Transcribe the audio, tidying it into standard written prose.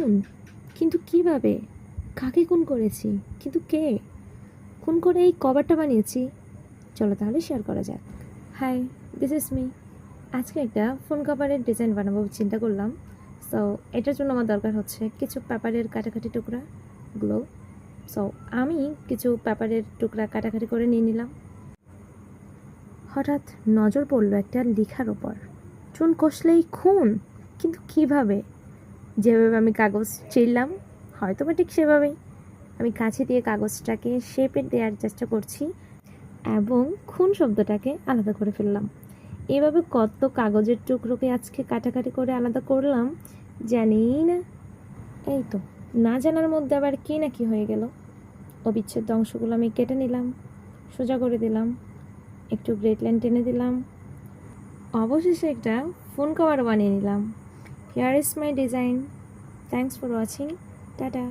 খুন, কিন্তু কিভাবে? কাকে খুন করেছি, কিন্তু কে? খুন করে এই কভারটা বানিয়েছি। চলো তাহলে শেয়ার করা যাক। Hi, this is me. আজকে একটা ফোন কভারের ডিজাইন বানাবো চিন্তা করলাম। সো এটার জন্য আমার দরকার হচ্ছে কিছু পেপারের কাটাকাটি টুকরা, গ্লো। সো আমি কিছু পেপারের টুকরা কাটাকাটি করে নিয়ে নিলাম। হঠাৎ নজর পড়লো একটা লেখার ওপর, চুন কষলেই খুন, কিন্তু কিভাবে? যেভাবে আমি কাগজ চিরলাম, হয়তো বা ঠিক সেভাবেই আমি কাছে দিয়ে কাগজটাকে শেপে দেওয়ার চেষ্টা করছি এবং খুন শব্দটাকে আলাদা করে ফেললাম। এভাবে কত কাগজের টুকরোকে আজকে কাটাকাটি করে আলাদা করলাম জানি না। এই তো, না জানার মধ্যে আবার কি না কি হয়ে গেল। অবিচ্ছেদ্য অংশগুলো আমি কেটে নিলাম, সোজা করে দিলাম, একটু গ্রেট লাইন টেনে দিলাম, অবশেষে একটা ফোন কভার বানিয়ে নিলাম। Here is my design. Thanks for watching. Tata.